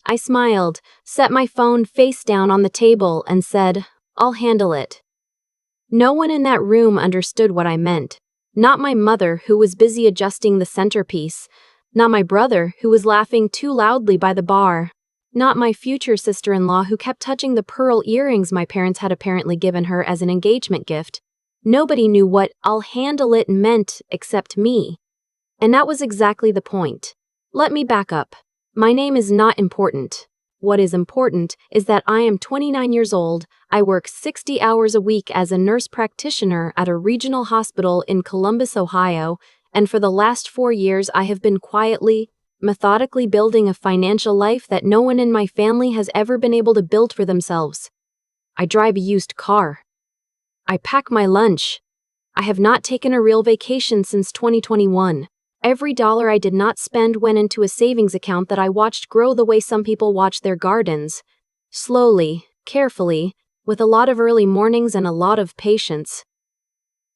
I smiled, set my phone face down on the table, and said, "I'll handle it." No one in that room understood what I meant. Not my mother, who was busy adjusting the centerpiece. Not my brother, who was laughing too loudly by the bar. Not my future sister-in-law, who kept touching the pearl earrings my parents had apparently given her as an engagement gift. Nobody knew what "I'll handle it" meant except me. And that was exactly the point. Let me back up. My name is not important. What is important is that I am 29 years old, I work 60 hours a week as a nurse practitioner at a regional hospital in Columbus, Ohio, and for the last 4 years I have been quietly, methodically building a financial life that no one in my family has ever been able to build for themselves. I drive a used car. I pack my lunch. I have not taken a real vacation since 2021. Every dollar I did not spend went into a savings account that I watched grow the way some people watch their gardens. Slowly, carefully, with a lot of early mornings and a lot of patience.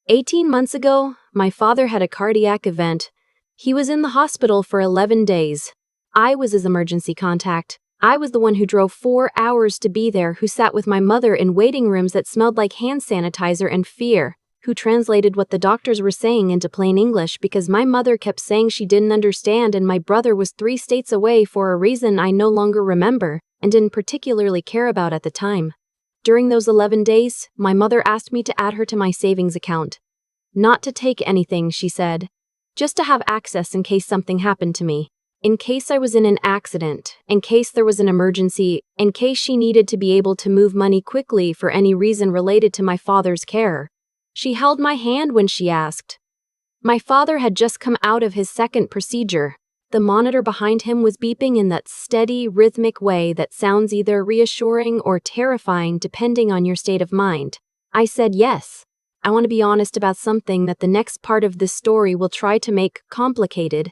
18 months ago, my father had a cardiac event. He was in the hospital for 11 days. I was his emergency contact. I was the one who drove 4 hours to be there, who sat with my mother in waiting rooms that smelled like hand sanitizer and fear, who translated what the doctors were saying into plain English because my mother kept saying she didn't understand and my brother was 3 states away for a reason I no longer remember and didn't particularly care about at the time. During those 11 days, my mother asked me to add her to my savings account. Not to take anything, she said. Just to have access in case something happened to me. In case I was in an accident, in case there was an emergency, in case she needed to be able to move money quickly for any reason related to my father's care. She held my hand when she asked. My father had just come out of his second procedure. The monitor behind him was beeping in that steady, rhythmic way that sounds either reassuring or terrifying depending on your state of mind. I said yes. I want to be honest about something that the next part of this story will try to make complicated.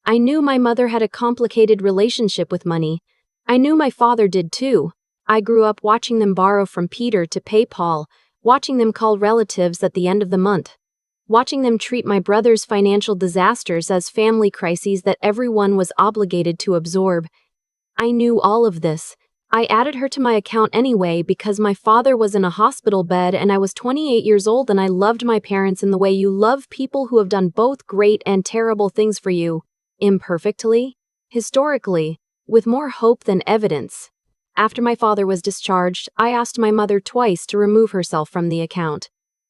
I knew my mother had a complicated relationship with money. I knew my father did too. I grew up watching them borrow from Peter to pay Paul, watching them call relatives at the end of the month, watching them treat my brother's financial disasters as family crises that everyone was obligated to absorb. I knew all of this. I added her to my account anyway because my father was in a hospital bed and I was 28 years old and I loved my parents in the way you love people who have done both great and terrible things for you. Imperfectly, historically, with more hope than evidence. After my father was discharged, I asked my mother twice to remove herself from the account.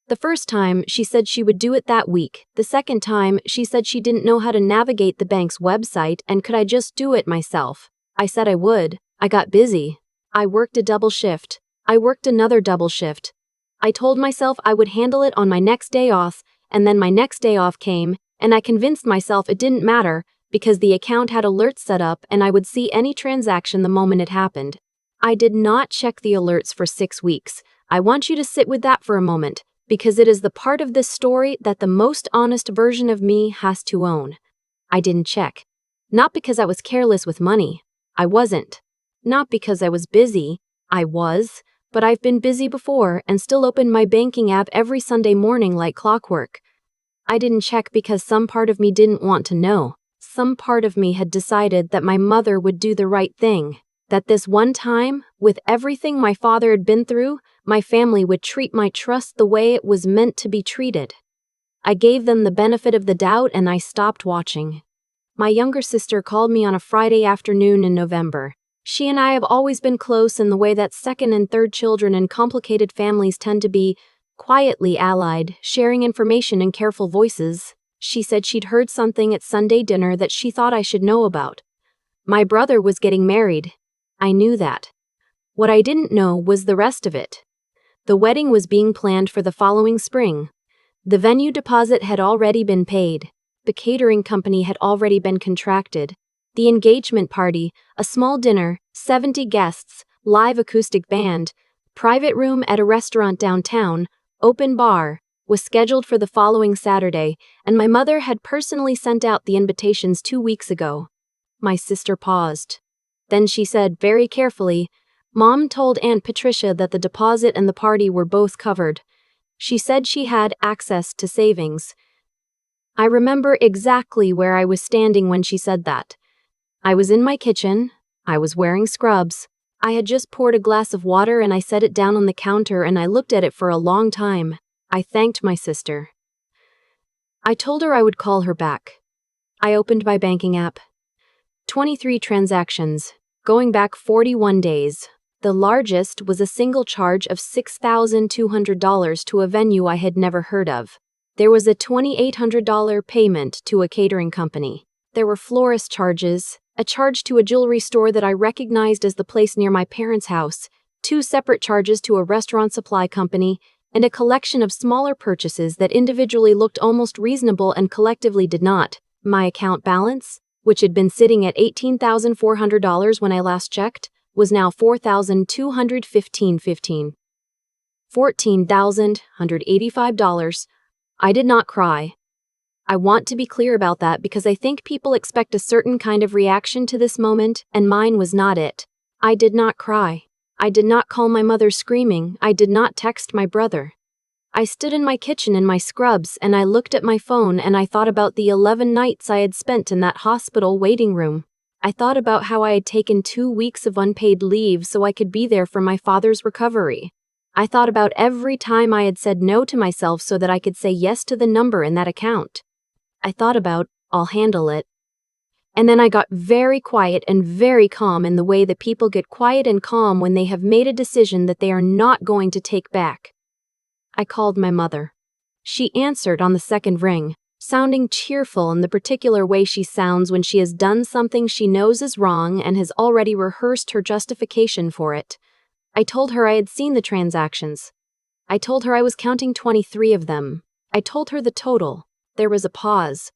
The first time, she said she would do it that week. The second time, she said she didn't know how to navigate the bank's website and could I just do it myself. I said I would. I got busy. I worked a double shift. I worked another double shift. I told myself I would handle it on my next day off, and then my next day off came, and I convinced myself it didn't matter because the account had alerts set up and I would see any transaction the moment it happened. I did not check the alerts for 6 weeks. I want you to sit with that for a moment, because it is the part of this story that the most honest version of me has to own. I didn't check. Not because I was careless with money. I wasn't. Not because I was busy. I was. But I've been busy before and still opened my banking app every Sunday morning like clockwork. I didn't check because some part of me didn't want to know. Some part of me had decided that my mother would do the right thing. That this one time, with everything my father had been through, my family would treat my trust the way it was meant to be treated. I gave them the benefit of the doubt and I stopped watching. My younger sister called me on a Friday afternoon in November. She and I have always been close in the way that second and third children in complicated families tend to be, quietly allied, sharing information in careful voices. She said she'd heard something at Sunday dinner that she thought I should know about. My brother was getting married. I knew that. What I didn't know was the rest of it. The wedding was being planned for the following spring. The venue deposit had already been paid. The catering company had already been contracted. The engagement party, a small dinner, 70 guests, live acoustic band, private room at a restaurant downtown, open bar, was scheduled for the following Saturday, and my mother had personally sent out the invitations 2 weeks ago. My sister paused. Then she said very carefully, "Mom told Aunt Patricia that the deposit and the party were both covered. She said she had access to savings." I remember exactly where I was standing when she said that. I was in my kitchen, I was wearing scrubs. I had just poured a glass of water and I set it down on the counter and I looked at it for a long time. I thanked my sister. I told her I would call her back. I opened my banking app. 23 transactions, going back 41 days. The largest was a single charge of $6,200 to a venue I had never heard of. There was a $2,800 payment to a catering company. There were florist charges, a charge to a jewelry store that I recognized as the place near my parents' house, 2 separate charges to a restaurant supply company, and a collection of smaller purchases that individually looked almost reasonable and collectively did not. My account balance, which had been sitting at $18,400 when I last checked, was now $4,215.15. $14,185. I did not cry. I want to be clear about that because I think people expect a certain kind of reaction to this moment, and mine was not it. I did not cry. I did not call my mother screaming. I did not text my brother. I stood in my kitchen in my scrubs and I looked at my phone and I thought about the 11 nights I had spent in that hospital waiting room. I thought about how I had taken 2 weeks of unpaid leave so I could be there for my father's recovery. I thought about every time I had said no to myself so that I could say yes to the number in that account. I thought about, I'll handle it. And then I got very quiet and very calm in the way that people get quiet and calm when they have made a decision that they are not going to take back. I called my mother. She answered on the second ring, sounding cheerful in the particular way she sounds when she has done something she knows is wrong and has already rehearsed her justification for it. I told her I had seen the transactions. I told her I was counting 23 of them. I told her the total. There was a pause.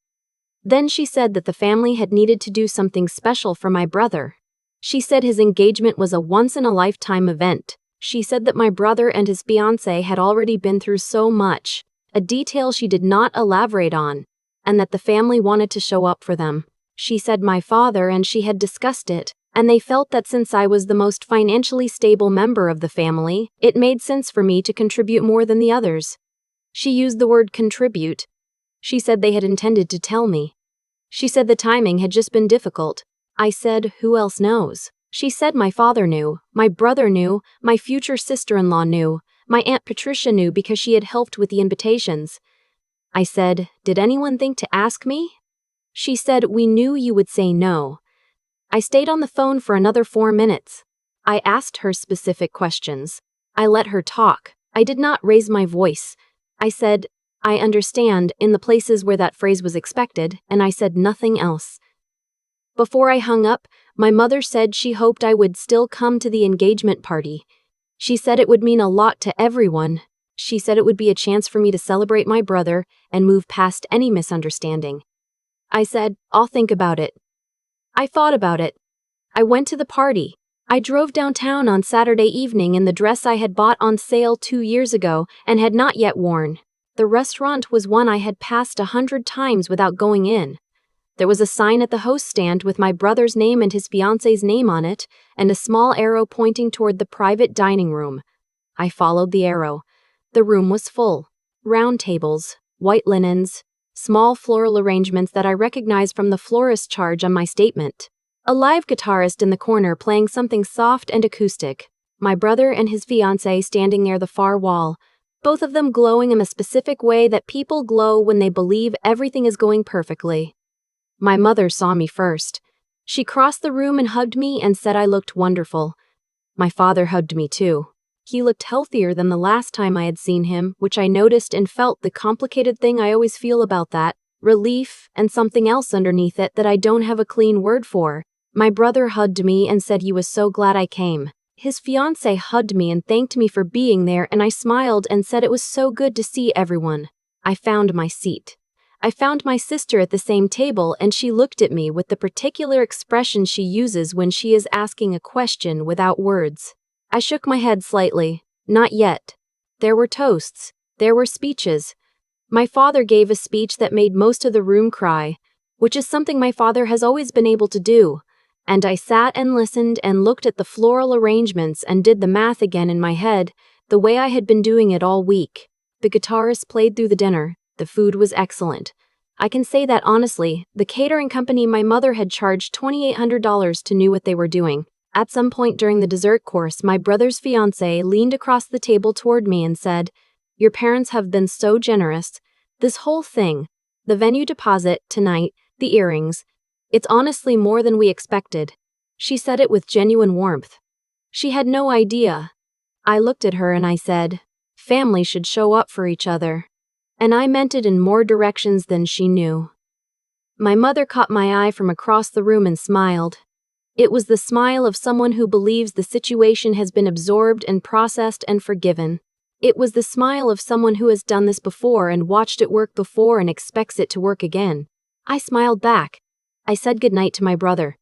Then she said that the family had needed to do something special for my brother. She said his engagement was a once-in-a-lifetime event. She said that my brother and his fiancée had already been through so much, a detail she did not elaborate on, and that the family wanted to show up for them. She said my father and she had discussed it, and they felt that since I was the most financially stable member of the family, it made sense for me to contribute more than the others. She used the word contribute. She said they had intended to tell me. She said the timing had just been difficult. I said, who else knows? She said my father knew, my brother knew, my future sister-in-law knew, my Aunt Patricia knew because she had helped with the invitations. I said, did anyone think to ask me? She said, we knew you would say no. I stayed on the phone for another 4 minutes. I asked her specific questions. I let her talk. I did not raise my voice. I said, I understand, in the places where that phrase was expected, and I said nothing else. Before I hung up, my mother said she hoped I would still come to the engagement party. She said it would mean a lot to everyone. She said it would be a chance for me to celebrate my brother and move past any misunderstanding. I said, I'll think about it. I thought about it. I went to the party. I drove downtown on Saturday evening in the dress I had bought on sale 2 years ago and had not yet worn. The restaurant was one I had passed 100 times without going in. There was a sign at the host stand with my brother's name and his fiancée's name on it, and a small arrow pointing toward the private dining room. I followed the arrow. The room was full. Round tables, white linens, small floral arrangements that I recognized from the florist charge on my statement. A live guitarist in the corner playing something soft and acoustic. My brother and his fiancée standing near the far wall, both of them glowing in a specific way that people glow when they believe everything is going perfectly. My mother saw me first. She crossed the room and hugged me and said I looked wonderful. My father hugged me too. He looked healthier than the last time I had seen him, which I noticed and felt the complicated thing I always feel about that, relief and something else underneath it that I don't have a clean word for. My brother hugged me and said he was so glad I came. His fiancée hugged me and thanked me for being there, and I smiled and said it was so good to see everyone. I found my seat. I found my sister at the same table and she looked at me with the particular expression she uses when she is asking a question without words. I shook my head slightly. Not yet. There were toasts. There were speeches. My father gave a speech that made most of the room cry, which is something my father has always been able to do. And I sat and listened and looked at the floral arrangements and did the math again in my head, the way I had been doing it all week. The guitarist played through the dinner. The food was excellent. I can say that honestly, the catering company my mother had charged $2,800 to knew what they were doing. At some point during the dessert course, my brother's fiancé leaned across the table toward me and said, "Your parents have been so generous. This whole thing, the venue deposit, tonight, the earrings, it's honestly more than we expected." She said it with genuine warmth. She had no idea. I looked at her and I said, "Family should show up for each other." And I meant it in more directions than she knew. My mother caught my eye from across the room and smiled. It was the smile of someone who believes the situation has been absorbed and processed and forgiven. It was the smile of someone who has done this before and watched it work before and expects it to work again. I smiled back. I said goodnight to my brother.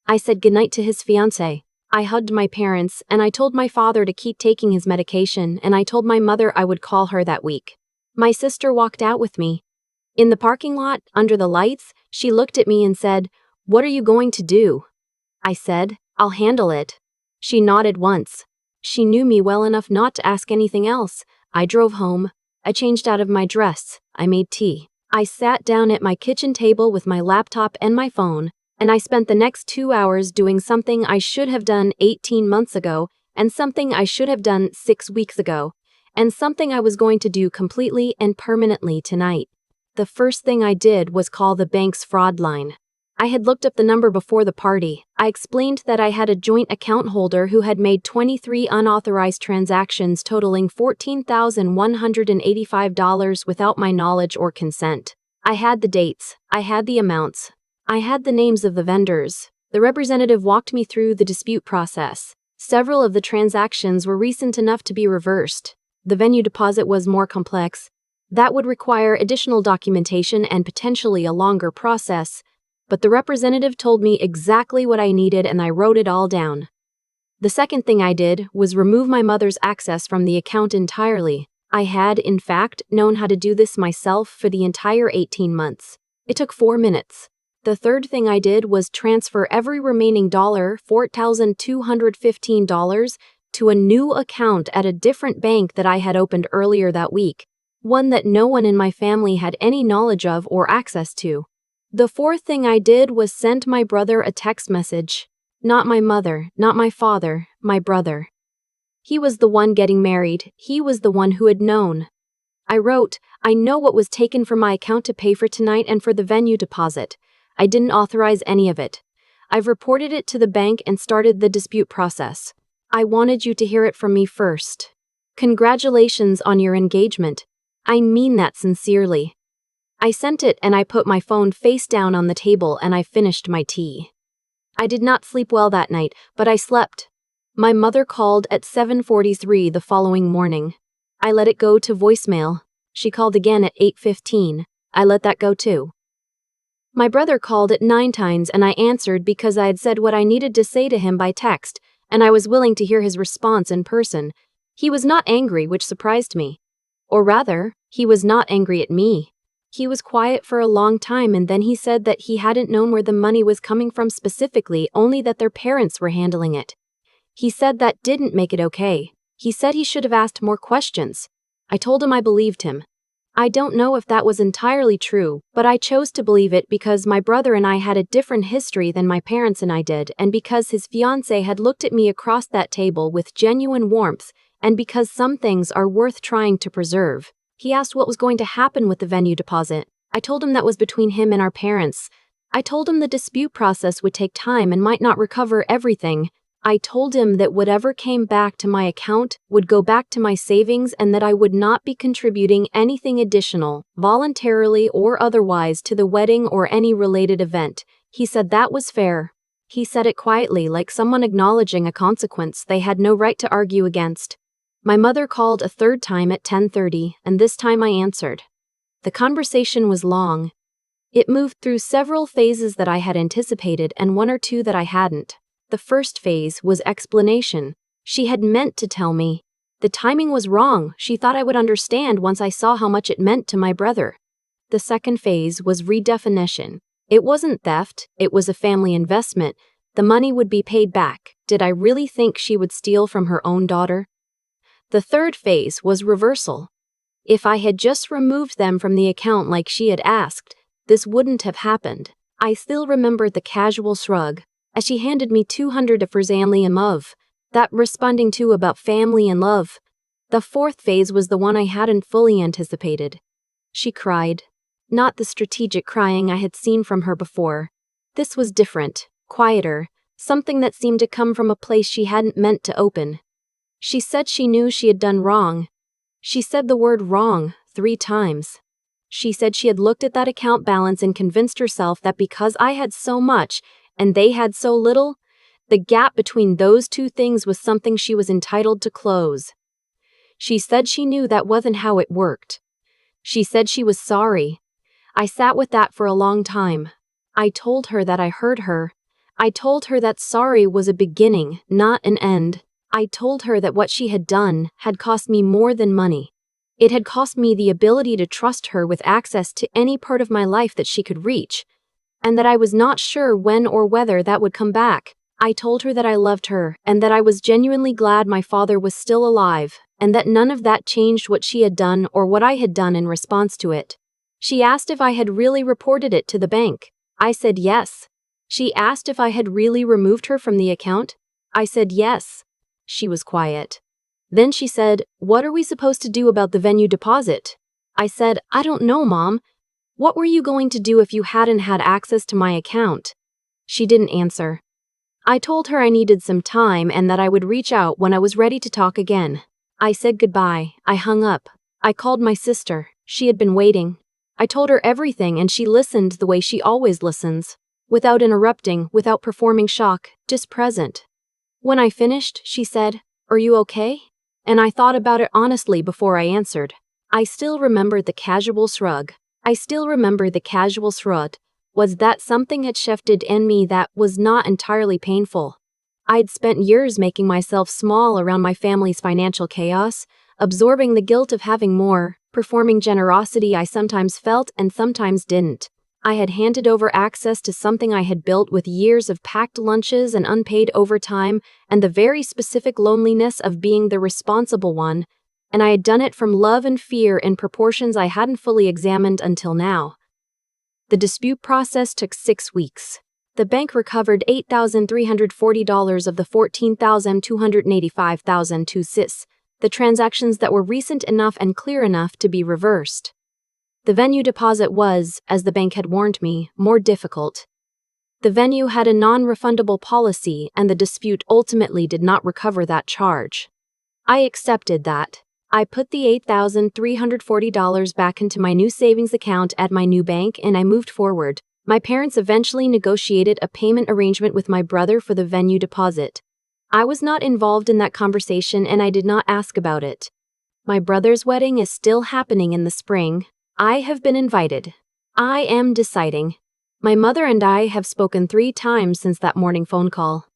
I said goodnight to his fiancée. I hugged my parents, and I told my father to keep taking his medication, and I told my mother I would call her that week. My sister walked out with me. In the parking lot, under the lights, she looked at me and said, "What are you going to do?" I said, "I'll handle it." She nodded once. She knew me well enough not to ask anything else. I drove home. I changed out of my dress. I made tea. I sat down at my kitchen table with my laptop and my phone, and I spent the next 2 hours doing something I should have done 18 months ago, and something I should have done 6 weeks ago, and something I was going to do completely and permanently tonight. The first thing I did was call the bank's fraud line. I had looked up the number before the party. I explained that I had a joint account holder who had made 23 unauthorized transactions totaling $14,185 without my knowledge or consent. I had the dates. I had the amounts. I had the names of the vendors. The representative walked me through the dispute process. Several of the transactions were recent enough to be reversed. The venue deposit was more complex. That would require additional documentation and potentially a longer process. But the representative told me exactly what I needed and I wrote it all down. The second thing I did was remove my mother's access from the account entirely. I had, in fact, known how to do this myself for the entire 18 months. It took 4 minutes. The third thing I did was transfer every remaining $4,215 to a new account at a different bank that I had opened earlier that week, one that no one in my family had any knowledge of or access to. The fourth thing I did was send my brother a text message. Not my mother, not my father, my brother. He was the one getting married. He was the one who had known. I wrote, "I know what was taken from my account to pay for tonight and for the venue deposit. I didn't authorize any of it. I've reported it to the bank and started the dispute process. I wanted you to hear it from me first. Congratulations on your engagement. I mean that sincerely." I sent it and I put my phone face down on the table and I finished my tea. I did not sleep well that night, but I slept. My mother called at 7:43 the following morning. I let it go to voicemail. She called again at 8:15. I let that go too. My brother called at 9 times and I answered because I had said what I needed to say to him by text, and I was willing to hear his response in person. He was not angry, which surprised me. Or rather, he was not angry at me. He was quiet for a long time and then he said that he hadn't known where the money was coming from specifically, only that their parents were handling it. He said that didn't make it okay. He said he should have asked more questions. I told him I believed him. I don't know if that was entirely true, but I chose to believe it because my brother and I had a different history than my parents and I did, and because his fiancée had looked at me across that table with genuine warmth, and because some things are worth trying to preserve. He asked what was going to happen with the venue deposit. I told him that was between him and our parents. I told him the dispute process would take time and might not recover everything. I told him that whatever came back to my account would go back to my savings and that I would not be contributing anything additional, voluntarily or otherwise, to the wedding or any related event. He said that was fair. He said it quietly, like someone acknowledging a consequence they had no right to argue against. My mother called a third time at 10:30, and this time I answered. The conversation was long. It moved through several phases that I had anticipated and one or two that I hadn't. The first phase was explanation. She had meant to tell me. The timing was wrong. She thought I would understand once I saw how much it meant to my brother. The second phase was redefinition. It wasn't theft, it was a family investment. The money would be paid back. Did I really think she would steal from her own daughter? The third phase was reversal. If I had just removed them from the account like she had asked, this wouldn't have happened. I still remembered the casual shrug as she handed me 200 of her family and love, that responding to about family and love. The fourth phase was the one I hadn't fully anticipated. She cried. Not the strategic crying I had seen from her before. This was different, quieter, something that seemed to come from a place she hadn't meant to open. She said she knew she had done wrong. She said the word wrong 3 times. She said she had looked at that account balance and convinced herself that because I had so much and they had so little, the gap between those 2 things was something she was entitled to close. She said she knew that wasn't how it worked. She said she was sorry. I sat with that for a long time. I told her that I heard her. I told her that sorry was a beginning, not an end. I told her that what she had done had cost me more than money. It had cost me the ability to trust her with access to any part of my life that she could reach, and that I was not sure when or whether that would come back. I told her that I loved her, and that I was genuinely glad my father was still alive, and that none of that changed what she had done or what I had done in response to it. She asked if I had really reported it to the bank. I said yes. She asked if I had really removed her from the account. I said yes. She was quiet. Then she said, "What are we supposed to do about the venue deposit?" I said, "I don't know, Mom. What were you going to do if you hadn't had access to my account?" She didn't answer. I told her I needed some time and that I would reach out when I was ready to talk again. I said goodbye. I hung up. I called my sister. She had been waiting. I told her everything and she listened the way she always listens, without interrupting, without performing shock, just present. When I finished, she said, "Are you okay?" And I thought about it honestly before I answered. I still remember the casual shrug. Was that something had shifted in me that was not entirely painful? I'd spent years making myself small around my family's financial chaos, absorbing the guilt of having more, performing generosity I sometimes felt and sometimes didn't. I had handed over access to something I had built with years of packed lunches and unpaid overtime and the very specific loneliness of being the responsible one, and I had done it from love and fear in proportions I hadn't fully examined until now. The dispute process took 6 weeks. The bank recovered $8,340 of the $14,285,002 SIS, the transactions that were recent enough and clear enough to be reversed. The venue deposit was, as the bank had warned me, more difficult. The venue had a non-refundable policy and the dispute ultimately did not recover that charge. I accepted that. I put the $8,340 back into my new savings account at my new bank and I moved forward. My parents eventually negotiated a payment arrangement with my brother for the venue deposit. I was not involved in that conversation and I did not ask about it. My brother's wedding is still happening in the spring. I have been invited. I am deciding. My mother and I have spoken 3 times since that morning phone call.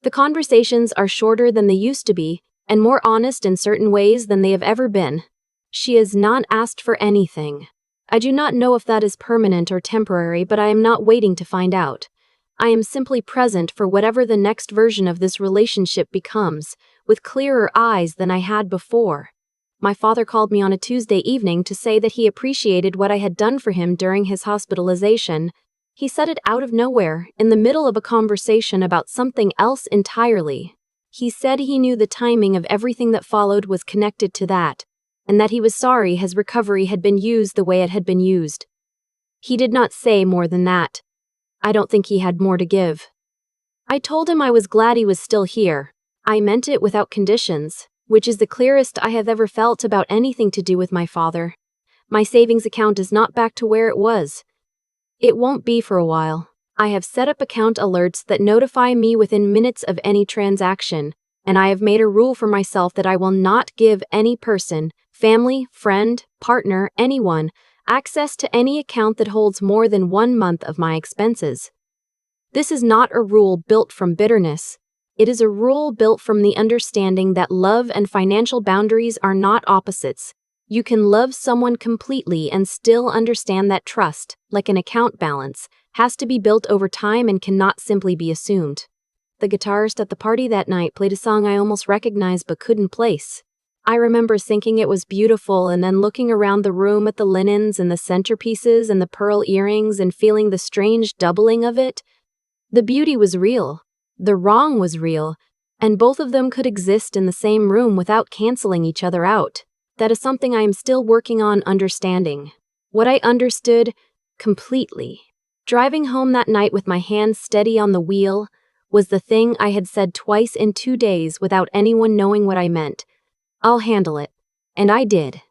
The conversations are shorter than they used to be, and more honest in certain ways than they have ever been. She has not asked for anything. I do not know if that is permanent or temporary, but I am not waiting to find out. I am simply present for whatever the next version of this relationship becomes, with clearer eyes than I had before. My father called me on a Tuesday evening to say that he appreciated what I had done for him during his hospitalization. He said it out of nowhere, in the middle of a conversation about something else entirely. He said he knew the timing of everything that followed was connected to that, and that he was sorry his recovery had been used the way it had been used. He did not say more than that. I don't think he had more to give. I told him I was glad he was still here. I meant it without conditions, which is the clearest I have ever felt about anything to do with my father. My savings account is not back to where it was. It won't be for a while. I have set up account alerts that notify me within minutes of any transaction, and I have made a rule for myself that I will not give any person, family, friend, partner, anyone, access to any account that holds more than 1 month of my expenses. This is not a rule built from bitterness. It is a rule built from the understanding that love and financial boundaries are not opposites. You can love someone completely and still understand that trust, like an account balance, has to be built over time and cannot simply be assumed. The guitarist at the party that night played a song I almost recognized but couldn't place. I remember thinking it was beautiful and then looking around the room at the linens and the centerpieces and the pearl earrings and feeling the strange doubling of it. The beauty was real. The wrong was real. And both of them could exist in the same room without canceling each other out. That is something I am still working on understanding. What I understood completely. Driving home that night with my hands steady on the wheel was the thing I had said twice in 2 days without anyone knowing what I meant. I'll handle it. And I did.